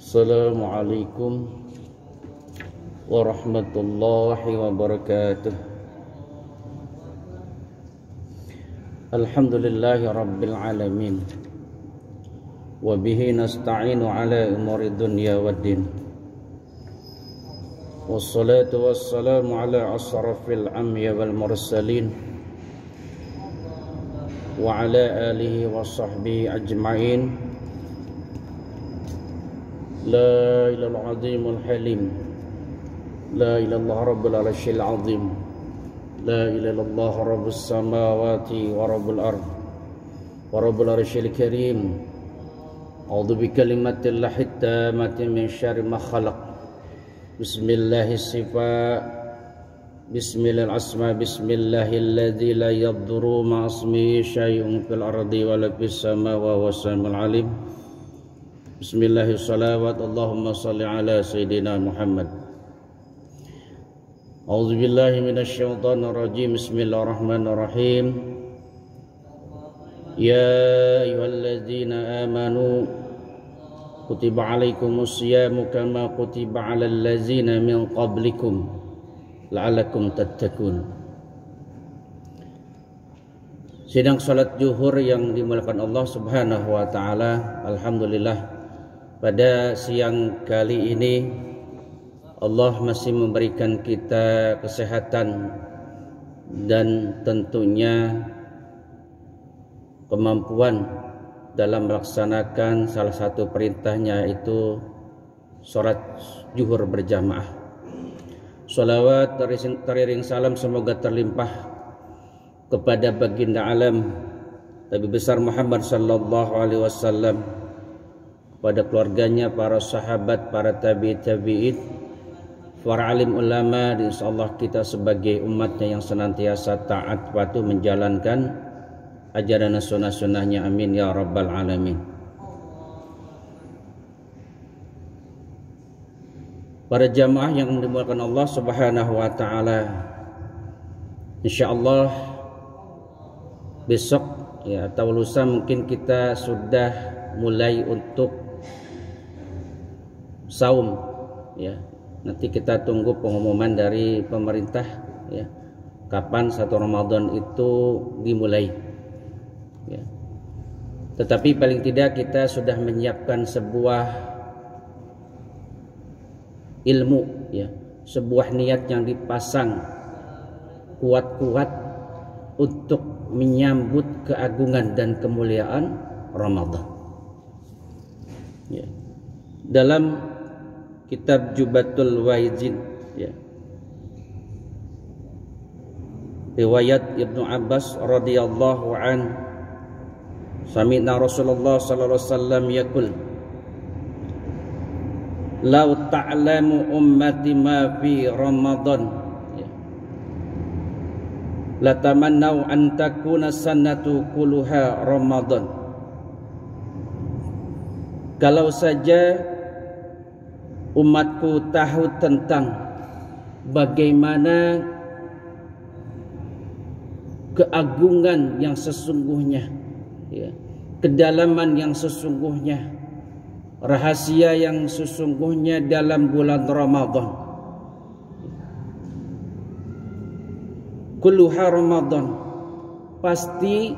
Assalamualaikum warahmatullahi wabarakatuh. Alhamdulillahi rabbil alamin. Wa bihi nasta'inu ala umuri dunya waddin. Wassalatu wassalamu ala asrafil anbiya wal mursalin wa ala alihi wa sahbihi ajma'in. La ilaha azimul halim. La ilallah rabbul arsyil azim. La ilallah rabbus samawati wa rabbul ard wa rabbul arsyil karim. A'udzu bi kalimatillahi tammati min syarri ma khalaq. Bismillahis sifa. Bismillahil asma. Bismillahilladzi la yadurru ma'asmihi syai'un fil ardi wa la fis sama wa huwas samiul alim. Bismillahis salawat. Allahumma salli ala sayyidina Muhammad. A'udzu billahi minasy syaithanir rajim. Bismillahirrahmanirrahim. Ya ayyuhalladzina amanu kutiba alaikumus syiyamu kama kutiba alal ladzina min qablikum la'allakum tattaqun. Sidang salat zuhur yang dimuliakan Allah Subhanahu wa taala, alhamdulillah pada siang kali ini Allah masih memberikan kita kesehatan dan tentunya kemampuan dalam melaksanakan salah satu perintahnya, yaitu sholat zuhur berjamaah. Sholawat teriring salam semoga terlimpah kepada baginda alam Nabi besar Muhammad sallallahu alaihi wasallam, pada keluarganya, para sahabat, para tabi'in, para alim ulama, dan insyaallah kita sebagai umatnya yang senantiasa taat patuh menjalankan ajaran sunnah-sunnahnya, amin ya rabbal alamin. Para jamaah yang dimuliakan Allah Subhanahu wa taala, insyaallah besok ya atau lusa mungkin kita sudah mulai untuk saum ya. Nanti kita tunggu pengumuman dari pemerintah ya, kapan 1 Ramadan itu dimulai ya. Tetapi paling tidak kita sudah menyiapkan sebuah ilmu ya, sebuah niat yang dipasang kuat-kuat untuk menyambut keagungan dan kemuliaan Ramadan ya. Dalam kitab Jubatul Waizin ya, riwayat Ibnu Abbas radhiyallahu an, sami'na Rasulullah sallallahu alaihi wasallam yaqul, "Lau ta'lamu ummati ma fi Ramadan ya, la tamannau an takuna sanatu kulluha Ramadan." Kalau saja umatku tahu tentang bagaimana keagungan yang sesungguhnya ya, kedalaman yang sesungguhnya, rahasia yang sesungguhnya dalam bulan Ramadan, kulluha Ramadan, pasti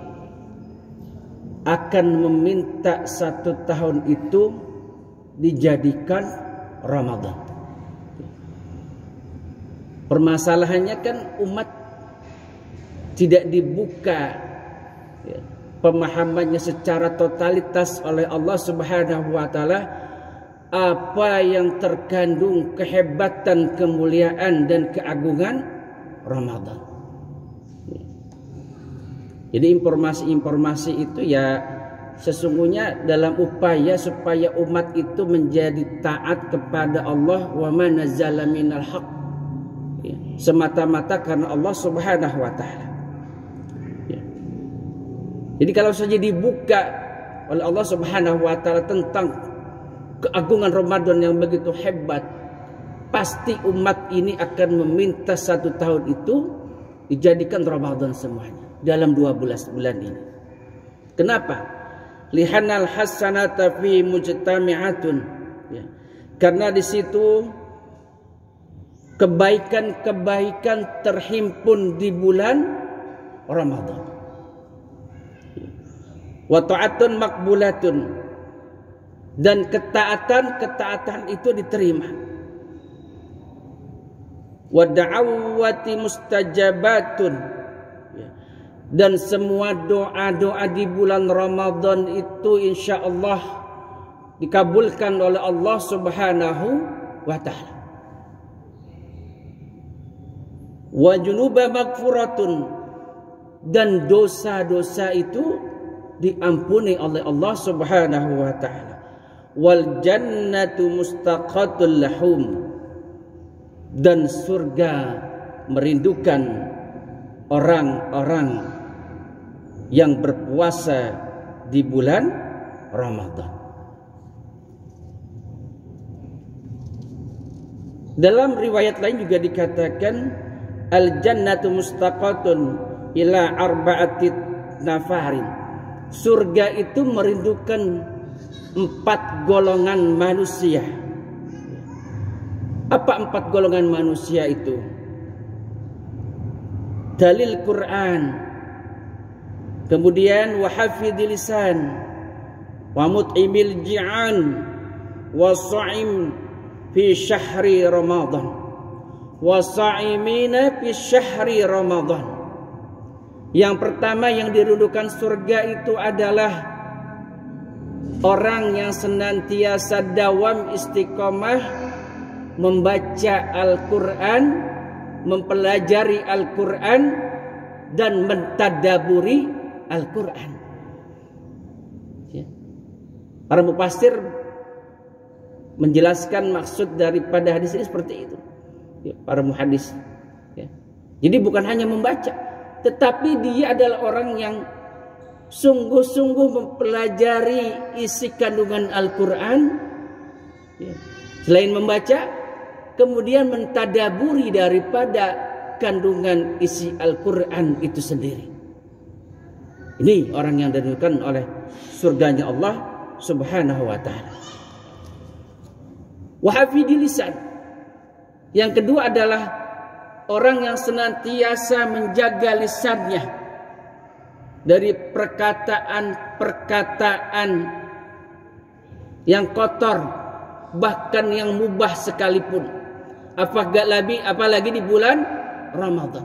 akan meminta 1 tahun itu dijadikan Ramadan. Permasalahannya kan umat tidak dibuka ya, pemahamannya secara totalitas oleh Allah Subhanahu wa taala apa yang terkandung kehebatan, kemuliaan dan keagungan Ramadan. Jadi informasi-informasi itu ya sesungguhnya dalam upaya supaya umat itu menjadi taat kepada Allah, wa ma nazzala minal haq ya, semata-mata karena Allah Subhanahu wa taala ya. Jadi kalau saja dibuka oleh Allah Subhanahu wa taala tentang keagungan Ramadan yang begitu hebat, pasti umat ini akan meminta 1 tahun itu dijadikan Ramadan semuanya dalam 12 bulan ini. Kenapa? Lihanal hasanata fi mujtami'atun ya. Karena di situ kebaikan-kebaikan terhimpun di bulan Ramadan. Wa ta'atun maqbulatun, dan ketaatan itu diterima. Wa da'awati mustajabatun, dan semua doa-doa di bulan Ramadan itu insyaallah dikabulkan oleh Allah Subhanahu wa taala. Wa junuba maghfuratun, dan dosa-dosa itu diampuni oleh Allah Subhanahu wa taala. Wal jannatu mustaqatul lahum, dan surga merindukan orang-orang yang berpuasa di bulan Ramadan. Dalam riwayat lain juga dikatakan al-jannatu mustaqatun ila arba'ati nafarin. Surga itu merindukan 4 golongan manusia. Apa 4 golongan manusia itu? Dalil Quran, kemudian wa hafidhil lisan, wa mut'imil ji'an, wa sha'im fi syahri Ramadan, wa sha'imina fi syahri Ramadan. Yang pertama yang dirindukan surga itu adalah orang yang senantiasa dawam istiqomah membaca Al-Quran, mempelajari Al-Quran, dan mentadaburi Al-Quran. Ya. Para mufassir menjelaskan maksud daripada hadis ini seperti itu. Ya, para muhadis. Ya. Jadi bukan hanya membaca, tetapi dia adalah orang yang sungguh-sungguh mempelajari isi kandungan Al-Quran. Ya. Selain membaca, kemudian mentadaburi daripada kandungan isi Al-Quran itu sendiri. Ini orang yang dirindukan oleh surganya Allah Subhanahu wa ta'ala. Wa hafidhil lisan. Yang kedua adalah orang yang senantiasa menjaga lisannya dari perkataan-perkataan yang kotor, bahkan yang mubah sekalipun. Apalagi di bulan Ramadan.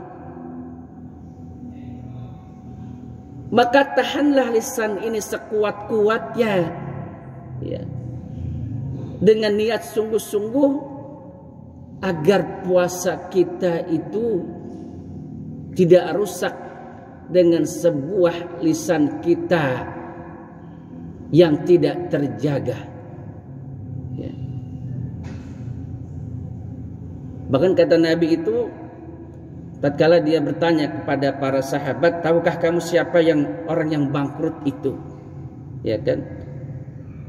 Maka tahanlah lisan ini sekuat-kuatnya, ya, dengan niat sungguh-sungguh agar puasa kita itu tidak rusak dengan sebuah lisan kita yang tidak terjaga. Ya. Bahkan kata Nabi itu, tatkala dia bertanya kepada para sahabat, tahukah kamu siapa orang yang bangkrut itu? Ya kan?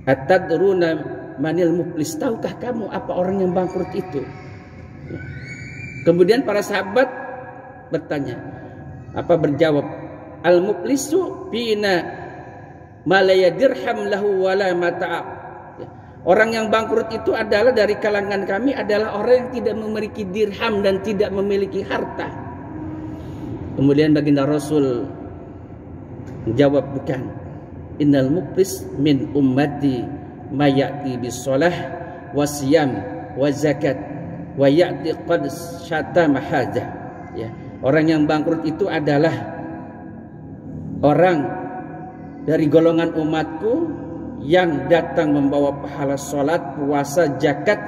Atadruna manil muflis, tahukah kamu apa orang yang bangkrut itu? Ya. Kemudian para sahabat berjawab, al muflisu fina ma la yadirham lahu wala mata'. Orang yang bangkrut itu adalah dari kalangan kami adalah orang yang tidak memiliki dirham dan tidak memiliki harta. Kemudian baginda Rasul menjawab, bukan. Innal muflis min ummati ma ya'ti bis shalah wa siyam wa zakat wa ya'ti qad syatama hajah. Ya. Orang yang bangkrut itu adalah orang dari golongan umatku yang datang membawa pahala sholat, puasa, zakat,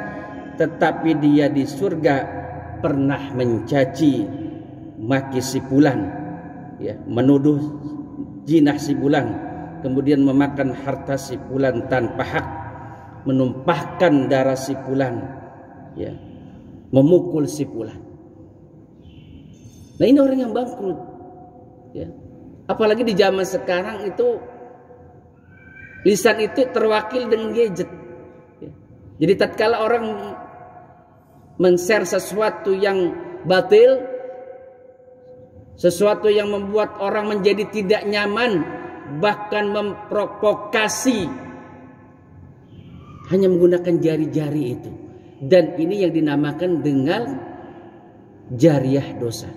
tetapi dia di surga pernah mencaci maki si fulan, ya, menuduh jinah si fulan, kemudian memakan harta si fulan tanpa hak, menumpahkan darah si fulan, ya, memukul si fulan. Nah, ini orang yang bangkrut, ya. Apalagi di zaman sekarang itu lisan itu terwakil dengan gadget. Jadi tatkala orang men-share sesuatu yang batil, sesuatu yang membuat orang menjadi tidak nyaman, bahkan memprovokasi hanya menggunakan jari-jari itu. Dan ini yang dinamakan dengan jariyah dosa.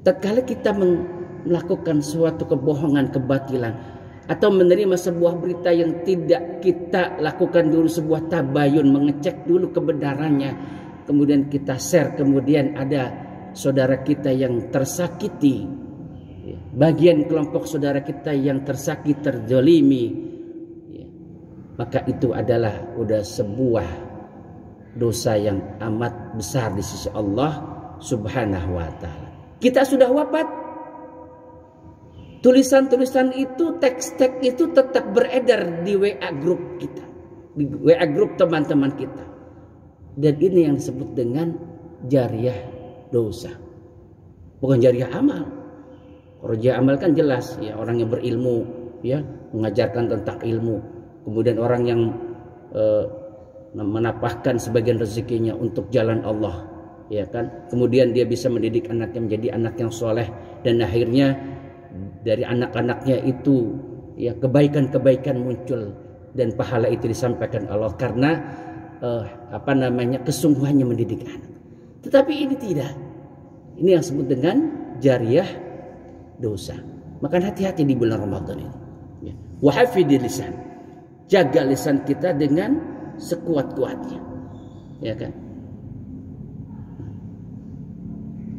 Tatkala kita melakukan suatu kebohongan, kebatilan, atau menerima sebuah berita yang tidak kita lakukan dulu sebuah tabayun, mengecek dulu kebenarannya, kemudian kita share, kemudian ada saudara kita yang tersakiti, bagian kelompok saudara kita yang tersakiti, terzalimi, maka itu adalah udah sebuah dosa yang amat besar di sisi Allah Subhanahu wa ta'ala. Kita sudah wafat, tulisan-tulisan itu, teks-teks itu tetap beredar di WA grup kita, di WA grup teman-teman kita. Dan ini yang disebut dengan jariyah dosa, bukan jariyah amal. Kalau jariyah amal kan jelas, ya, orang yang berilmu, ya, mengajarkan tentang ilmu, kemudian orang yang menapahkan sebagian rezekinya untuk jalan Allah, ya kan, kemudian dia bisa mendidik anaknya menjadi anak yang soleh, dan akhirnya dari anak-anaknya itu, ya, kebaikan-kebaikan muncul dan pahala itu disampaikan Allah karena kesungguhannya mendidik anak. Tetapi ini tidak, ini yang disebut dengan jariyah dosa. Maka hati-hati di bulan Ramadan ini, ya. Wa hafidil lisan, jaga lisan kita dengan sekuat-kuatnya, ya kan.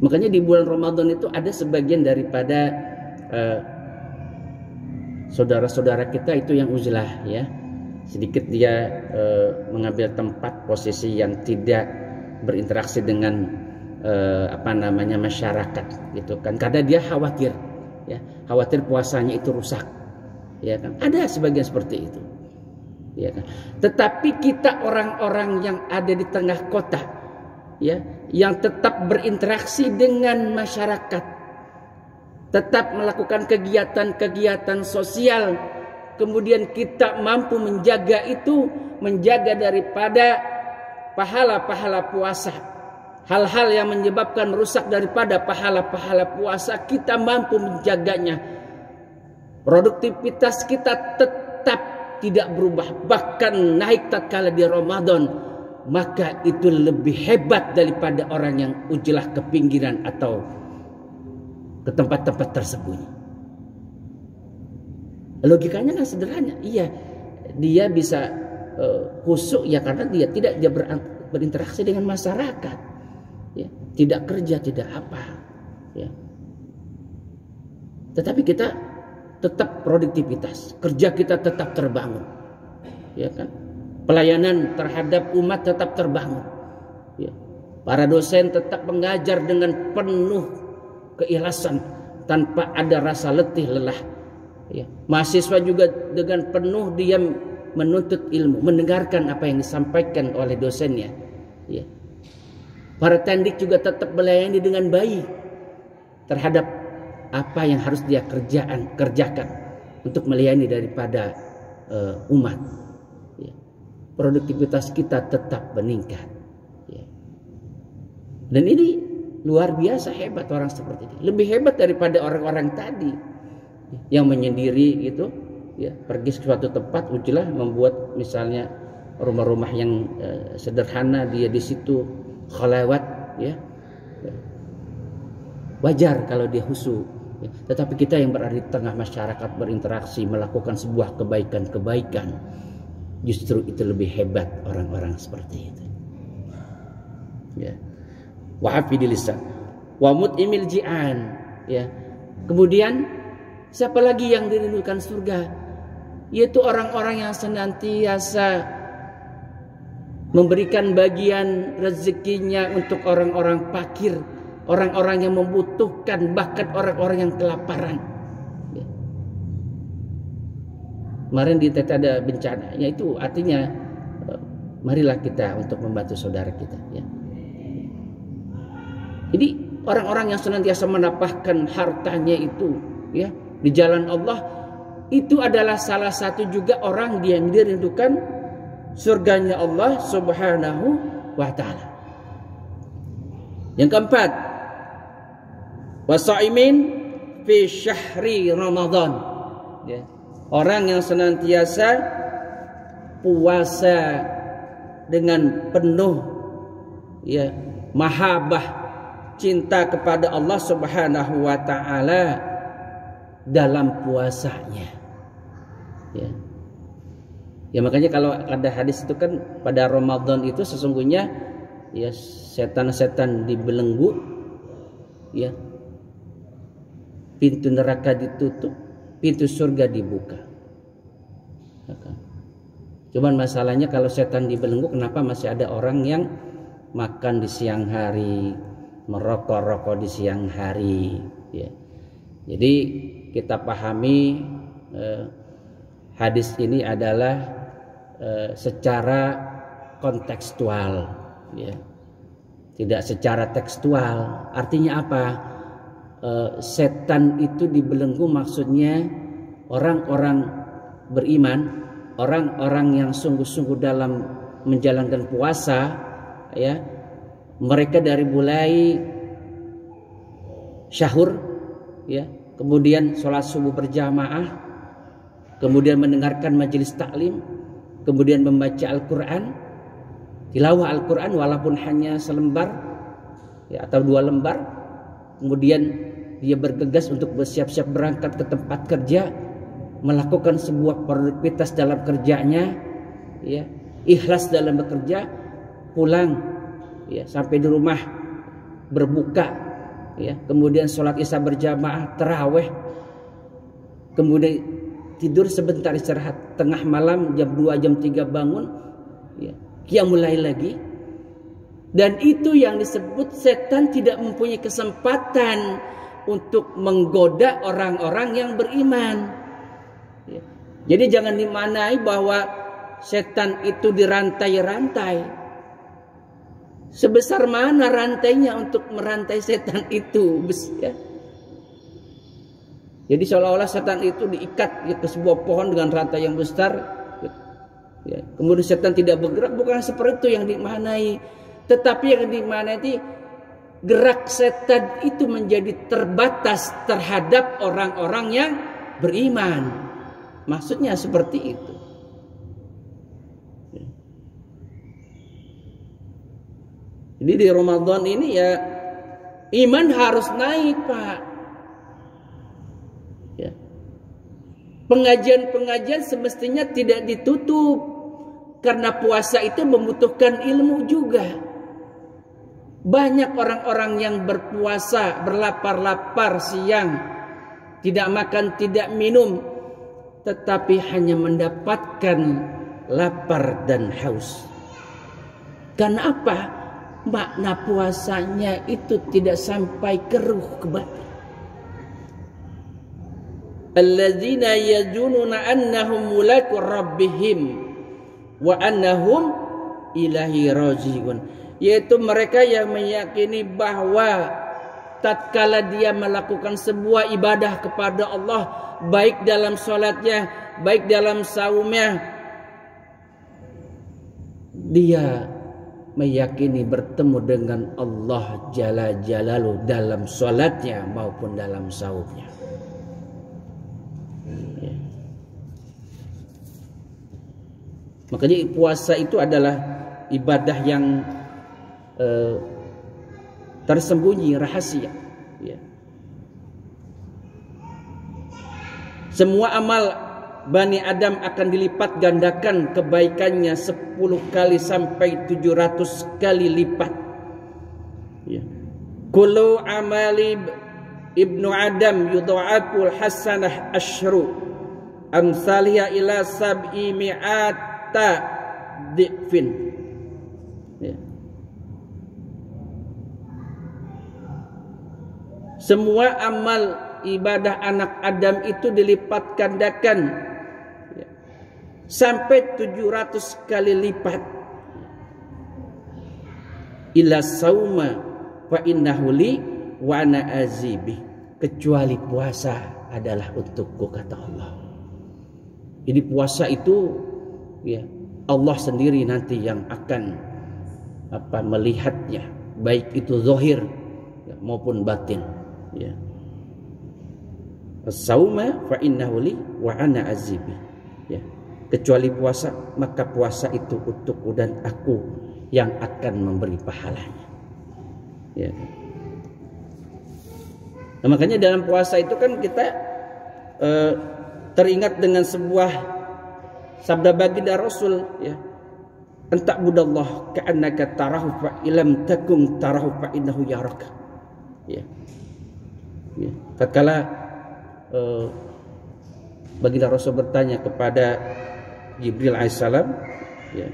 Makanya di bulan Ramadan itu ada sebagian daripada saudara-saudara kita itu yang uzlah, ya, sedikit dia mengambil tempat posisi yang tidak berinteraksi dengan masyarakat, gitu kan, karena dia khawatir, ya, khawatir puasanya itu rusak, ya kan. Ada sebagian seperti itu, ya kan. Tetapi kita orang-orang yang ada di tengah kota, ya, yang tetap berinteraksi dengan masyarakat, tetap melakukan kegiatan-kegiatan sosial, kemudian kita mampu menjaga itu, menjaga daripada pahala-pahala puasa, hal-hal yang menyebabkan merusak daripada pahala-pahala puasa, kita mampu menjaganya. Produktivitas kita tetap tidak berubah, bahkan naik tatkala di Ramadan, maka itu lebih hebat daripada orang yang ujlah ke pinggiran atau ke tempat-tempat tersembunyi. Logikanya kan sederhana, iya, dia bisa khusyuk, ya, karena dia tidak berinteraksi dengan masyarakat, ya, tidak kerja, tidak apa, ya. Tetapi kita tetap produktivitas, kerja kita tetap terbangun, ya kan, pelayanan terhadap umat tetap terbangun, ya. Para dosen tetap mengajar dengan penuh keikhlasan tanpa ada rasa letih lelah, ya. Mahasiswa juga dengan penuh dia menuntut ilmu, mendengarkan apa yang disampaikan oleh dosennya, ya. Para tendik juga tetap melayani dengan baik terhadap apa yang harus dia kerjakan untuk melayani daripada umat, ya. Produktivitas kita tetap meningkat, ya. Dan ini luar biasa hebat orang seperti ini, lebih hebat daripada orang-orang tadi yang menyendiri gitu, ya, pergi ke suatu tempat ujlah, membuat misalnya rumah-rumah yang sederhana, dia di situ khalawat, ya. Wajar kalau dia khusyuk, ya. Tetapi kita yang berada di tengah masyarakat, berinteraksi, melakukan sebuah kebaikan-kebaikan, justru itu lebih hebat orang-orang seperti itu, ya. Wa hafidil lisan wa mut'imil ji'an, ya. Kemudian siapa lagi yang dirindukan surga? Yaitu orang-orang yang senantiasa memberikan bagian rezekinya untuk orang-orang fakir, orang-orang yang membutuhkan, bahkan orang-orang yang kelaparan, ya. Kemarin di TT ada bencana, yaitu artinya marilah kita untuk membantu saudara kita, ya. Jadi orang-orang yang senantiasa menapahkan hartanya itu, ya, di jalan Allah, itu adalah salah satu juga orang yang dirindukan surganya Allah Subhanahu wa ta'ala. Yang keempat, wasaimin fi syahri Ramadan, ya. Orang yang senantiasa puasa dengan penuh ya mahabbah, cinta kepada Allah Subhanahu wa taala dalam puasanya. Ya makanya kalau ada hadis itu kan pada Ramadan itu sesungguhnya ya setan-setan dibelenggu, ya pintu neraka ditutup, pintu surga dibuka. Cuman masalahnya kalau setan dibelenggu, kenapa masih ada orang yang makan di siang hari, merokok-rokok di siang hari, ya. Jadi kita pahami hadis ini adalah secara kontekstual, ya. Tidak secara tekstual. Artinya apa? Setan itu dibelenggu maksudnya orang-orang beriman, orang-orang yang sungguh-sungguh dalam menjalankan puasa, ya. Mereka dari mulai syahur, ya, kemudian sholat subuh berjamaah, kemudian mendengarkan majelis taklim, kemudian membaca Al-Quran, tilawah Al-Quran walaupun hanya selembar, ya, atau 2 lembar. Kemudian dia bergegas untuk bersiap-siap berangkat ke tempat kerja, melakukan sebuah produktivitas dalam kerjanya, ya, ikhlas dalam bekerja, pulang, ya, sampai di rumah berbuka, ya, kemudian sholat isya berjamaah, tarawih, kemudian tidur sebentar istirahat, tengah malam jam 2 jam 3 bangun, ya, qiyamul lail lagi. Dan itu yang disebut setan tidak mempunyai kesempatan untuk menggoda orang-orang yang beriman, ya. Jadi jangan dimaknai bahwa setan itu dirantai-rantai. Sebesar mana rantainya untuk merantai setan itu, ya. Jadi seolah-olah setan itu diikat, ya, ke sebuah pohon dengan rantai yang besar, ya. Kemudian setan tidak bergerak, bukan seperti itu yang dimaknai. Tetapi yang dimaknai gerak setan itu menjadi terbatas terhadap orang-orang yang beriman. Maksudnya seperti itu. Jadi di Ramadan ini ya iman harus naik, Pak. Ya. Pengajian-pengajian semestinya tidak ditutup, karena puasa itu membutuhkan ilmu juga. Banyak orang-orang yang berpuasa, berlapar-lapar siang, tidak makan, tidak minum, tetapi hanya mendapatkan lapar dan haus. Karena apa? Makna puasanya itu tidak sampai ke ruh, ke batin. Alladzina yadununa annahum mulaku rabbihim wa annahum ilahi rajiun. Yaitu mereka yang meyakini bahwa tatkala dia melakukan sebuah ibadah kepada Allah, baik dalam sholatnya, baik dalam saumnya, dia meyakini bertemu dengan Allah Jalla Jalaluhu dalam sholatnya maupun dalam saumnya. Ya. Makanya puasa itu adalah ibadah yang tersembunyi, rahasia, ya. Semua amal Bani Adam akan dilipat gandakan kebaikannya 10 kali sampai 700 kali lipat, ya. Kullu amali ibnu Adam yudha'aful hasanah asyru amsaliyah ila sab'i mi'ata di'fin, ya. Semua amal ibadah anak Adam itu dilipat gandakan, ya, sampai 700 kali lipat. Illa sauma fa innahu li wa ana azibi, kecuali puasa adalah untukku, kata Allah. Jadi puasa itu, ya, Allah sendiri nanti yang akan melihatnya, baik itu zahir, ya, maupun batin, ya. As-sauma fa innahu li wa ana azibi, ya. kecuali puasa, maka puasa itu untukku dan aku yang akan memberi pahalanya. Ya. Nah, makanya dalam puasa itu kan kita teringat dengan sebuah sabda baginda Rasul, ya. Anta'budallah ka'annaka tarahu fa illam takun tarahu fa innahu yaraka. Ya. Ya. Tatkala baginda Rasul bertanya kepada Jibril alaihissalam, ya.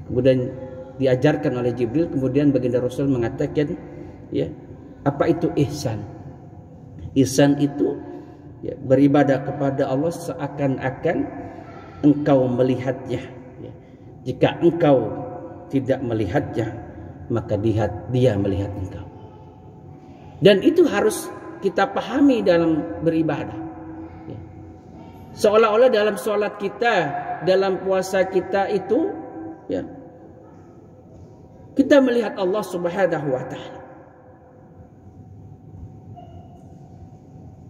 Kemudian diajarkan oleh Jibril, kemudian baginda Rasul mengatakan, ya, apa itu ihsan? Ihsan itu, ya, beribadah kepada Allah seakan-akan engkau melihatnya. Ya. Jika engkau tidak melihatnya, maka dia melihat engkau. Dan itu harus kita pahami dalam beribadah. Ya. Seolah-olah dalam sholat kita, dalam puasa kita itu, ya, kita melihat Allah Subhanahu wa Ta'ala.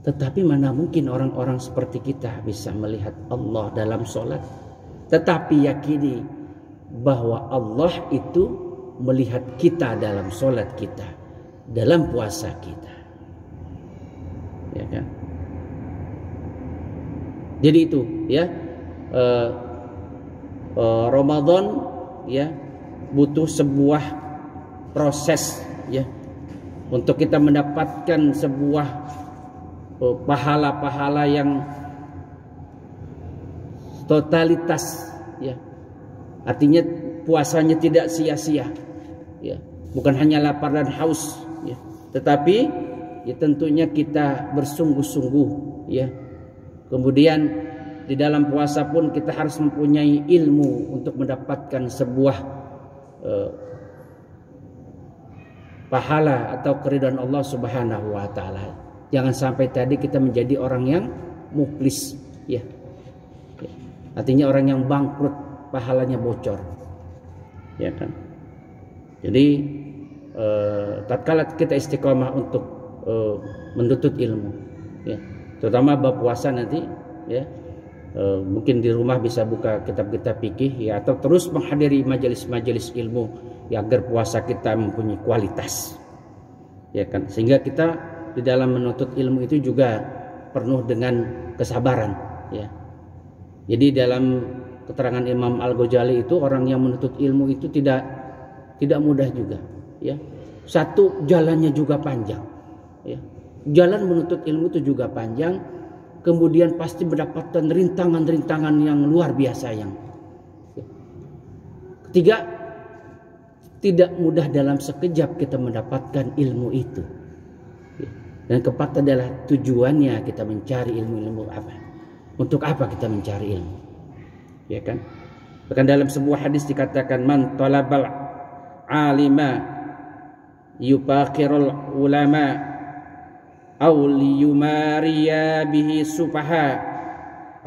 Tetapi mana mungkin orang-orang seperti kita bisa melihat Allah dalam sholat, tetapi yakini bahwa Allah itu melihat kita dalam sholat kita, dalam puasa kita, ya kan? Jadi itu, ya, Ramadan, ya, butuh sebuah proses, ya, untuk kita mendapatkan sebuah pahala-pahala yang totalitas, ya. Artinya puasanya tidak sia-sia, ya. Bukan hanya lapar dan haus, ya. Tetapi ya tentunya kita bersungguh-sungguh, ya. Kemudian di dalam puasa pun kita harus mempunyai ilmu untuk mendapatkan sebuah pahala atau keridhaan Allah Subhanahu wa Ta'ala. Jangan sampai tadi kita menjadi orang yang muflis, ya. Artinya orang yang bangkrut, pahalanya bocor, ya kan? Jadi tatkala kita istiqomah untuk menuntut ilmu, ya, terutama bab puasa nanti, ya, mungkin di rumah bisa buka kitab-kitab fikih, ya, atau terus menghadiri majelis-majelis ilmu, ya, agar puasa kita mempunyai kualitas, ya kan? Sehingga kita di dalam menuntut ilmu itu juga penuh dengan kesabaran, ya. Jadi dalam keterangan Imam Al-Ghazali itu, orang yang menuntut ilmu itu tidak mudah juga, ya. Satu, jalannya juga panjang, ya. Jalan menuntut ilmu itu juga panjang. Kemudian pasti mendapatkan rintangan-rintangan yang luar biasa, yang, ya. Ketiga, tidak mudah dalam sekejap kita mendapatkan ilmu itu. Dan keempat adalah tujuannya kita mencari ilmu apa? Untuk apa kita mencari ilmu? Ya kan? Bahkan dalam sebuah hadis dikatakan, man talabal alima yufaqirul ulama aw liyumariya bihi sufaha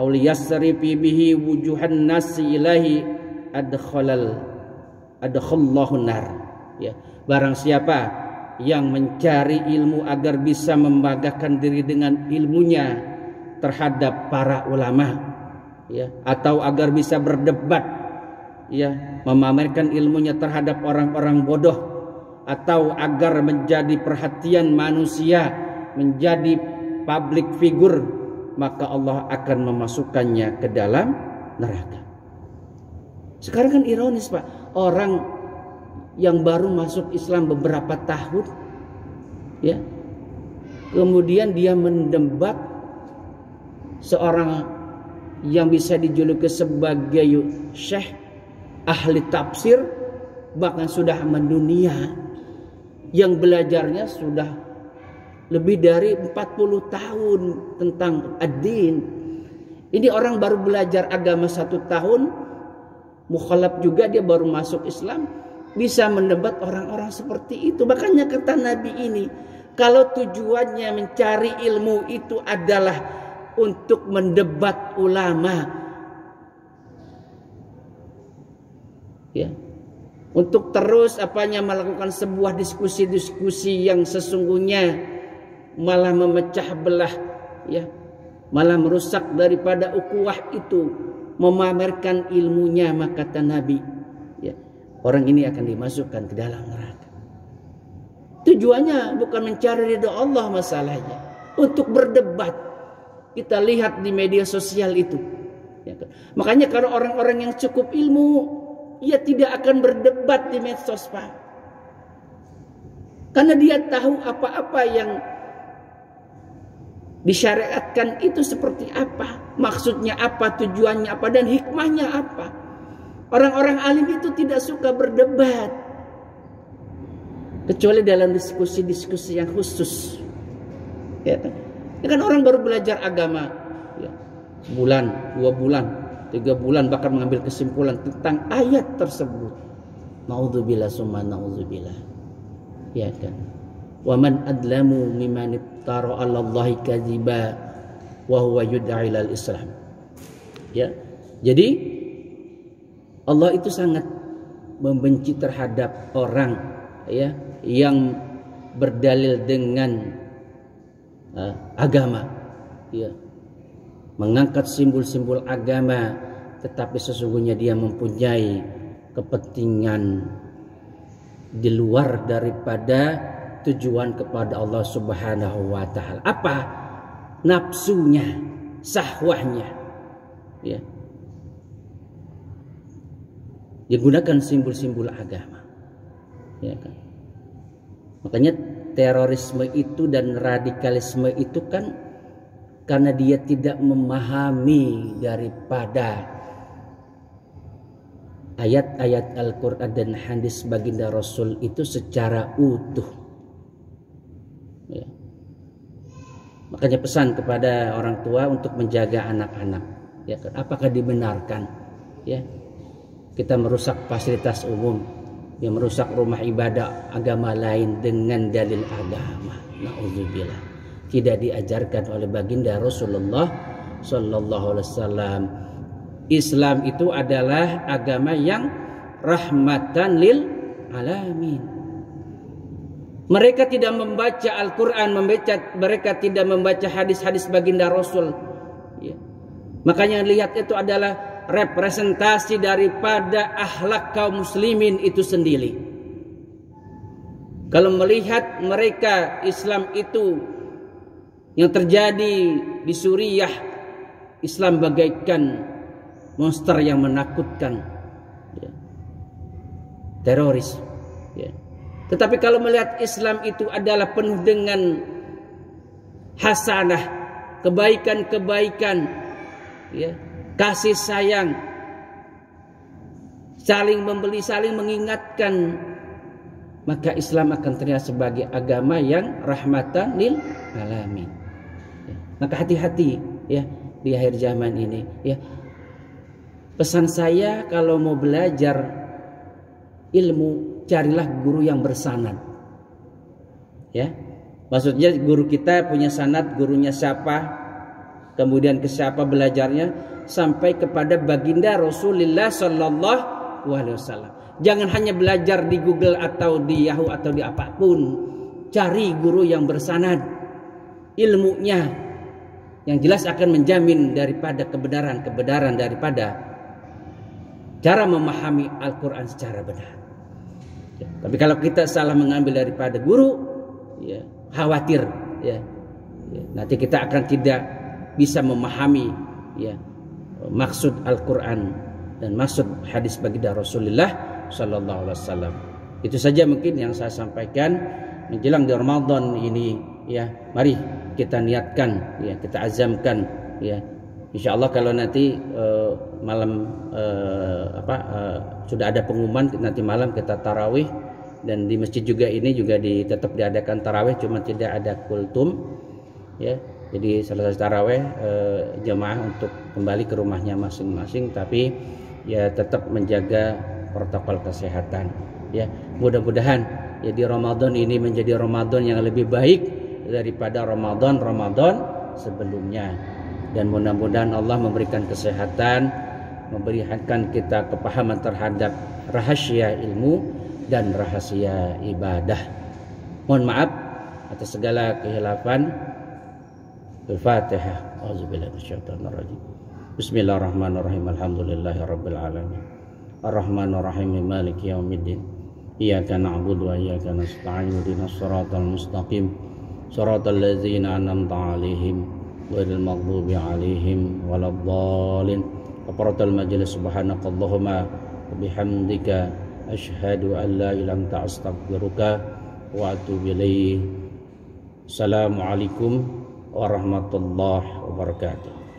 aw liyasrifi bihi wujuhan nasi ilahi adkhallahu nar. Ya, barang siapa yang mencari ilmu agar bisa membanggakan diri dengan ilmunya terhadap para ulama, ya, atau agar bisa berdebat, ya, memamerkan ilmunya terhadap orang-orang bodoh, atau agar menjadi perhatian manusia, menjadi public figure, maka Allah akan memasukkannya ke dalam neraka. Sekarang kan ironis, Pak, orang yang baru masuk Islam beberapa tahun, ya, kemudian dia mendebat seorang yang bisa dijuluki sebagai syekh ahli tafsir, bahkan sudah mendunia, yang belajarnya sudah lebih dari 40 tahun tentang ad-din. Ini orang baru belajar agama 1 tahun, mukhalaf juga, dia baru masuk Islam, bisa mendebat orang-orang seperti itu. Makanya kata Nabi ini, kalau tujuannya mencari ilmu itu adalah untuk mendebat ulama, ya, untuk terus melakukan sebuah diskusi-diskusi yang sesungguhnya malah memecah belah, ya, malah merusak daripada ukhuwah itu, memamerkan ilmunya, maka kata Nabi, ya, orang ini akan dimasukkan ke dalam neraka. Tujuannya bukan mencari ridha Allah masalahnya, untuk berdebat. Kita lihat di media sosial itu. Ya, makanya kalau orang-orang yang cukup ilmu, ia tidak akan berdebat di medsos, Pak. Karena dia tahu apa-apa yang disyariatkan itu seperti apa, maksudnya apa, tujuannya apa, dan hikmahnya apa. Orang-orang alim itu tidak suka berdebat, kecuali dalam diskusi-diskusi yang khusus. Ya kan orang baru belajar agama, ya, sebulan, 2 bulan, 3 bulan, bahkan mengambil kesimpulan tentang ayat tersebut. Naudzubillah summa naudzubillah. Ya kan. Wa man adlamu mimman iftara 'ala Allahi kadziba wa huwa yud'a ilal Islam. Ya. Jadi Allah itu sangat membenci terhadap orang, ya, yang berdalil dengan agama, ya, mengangkat simbol-simbol agama, tetapi sesungguhnya dia mempunyai kepentingan di luar daripada tujuan kepada Allah Subhanahu wa taala. Apa? Nafsunya, syahwahnya. Ya. Dia gunakan simbol-simbol agama. Ya kan? Makanya terorisme itu dan radikalisme itu kan karena dia tidak memahami daripada ayat-ayat Al-Quran dan hadis baginda Rasul itu secara utuh. Ya. Makanya pesan kepada orang tua untuk menjaga anak-anak. Ya, apakah dibenarkan, ya, kita merusak fasilitas umum, yang merusak rumah ibadah agama lain dengan dalil agama? Nauzubillah. Tidak diajarkan oleh baginda Rasulullah Sallallahu Alaihi Wasallam. Islam itu adalah agama yang rahmatan lil alamin. Mereka tidak membaca Al-Quran, mereka tidak membaca hadis-hadis baginda Rasul. Ya. Makanya lihat itu adalah representasi daripada akhlak kaum muslimin itu sendiri. Kalau melihat mereka Islam itu yang terjadi di Suriah, Islam bagaikan monster yang menakutkan, ya, teroris, ya. Tetapi kalau melihat Islam itu adalah penuh dengan hasanah, kebaikan-kebaikan, ya, kasih sayang, saling membeli, saling mengingatkan, maka Islam akan terlihat sebagai agama yang rahmatan lil alamin. Ya. Maka hati-hati, ya, di akhir zaman ini, ya. Pesan saya, kalau mau belajar ilmu, carilah guru yang bersanad. Ya. Maksudnya guru kita punya sanad, gurunya siapa, kemudian ke siapa belajarnya, sampai kepada baginda Rasulullah Sallallahu Alaihi Wasallam. Jangan hanya belajar di Google atau di Yahoo atau di apapun. Cari guru yang bersanad, ilmunya yang jelas akan menjamin daripada kebenaran daripada cara memahami Al-Quran secara benar. Ya, tapi kalau kita salah mengambil daripada guru, ya, khawatir, ya, nanti kita akan tidak bisa memahami, ya, maksud Al-Quran dan maksud hadis baginda Rasulullah Sallallahu Alaihi Wasallam. Itu saja mungkin yang saya sampaikan menjelang di Ramadan ini, ya. Mari kita niatkan, ya, kita azamkan, ya. Insya Allah kalau nanti malam sudah ada pengumuman, nanti malam kita tarawih, dan di masjid juga ini juga tetap diadakan tarawih, cuma tidak ada kultum, ya. Jadi selesai tarawih jemaah untuk kembali ke rumahnya masing-masing, tapi ya tetap menjaga protokol kesehatan. Ya, mudah-mudahan ya di Ramadan ini menjadi Ramadan yang lebih baik daripada Ramadan sebelumnya. Dan mudah-mudahan Allah memberikan kesehatan, memberikan kita kepahaman terhadap rahasia ilmu dan rahasia ibadah. Mohon maaf atas segala kehilafan. Al-Fatihah. Auzubillahi minasyaitonir rajim. Bismillahirrahmanirrahim. Alhamdulillahirabbil alamin. Arrahmanirrahim. Maliki yaumiddin. Iyyaka na'budu wa iyyaka nasta'in. Ihdinas siratal mustaqim. Shiratal ladzina an'amta 'alaihim ghairil maghdubi 'alaihim waladdallin. Kafaratul majlis. Subhanakallahumma wa bihamdika asyhadu an la ilaha illa anta astaghfiruka wa atubu ilaik. Assalamualaikum warahmatullahi wabarakatuh.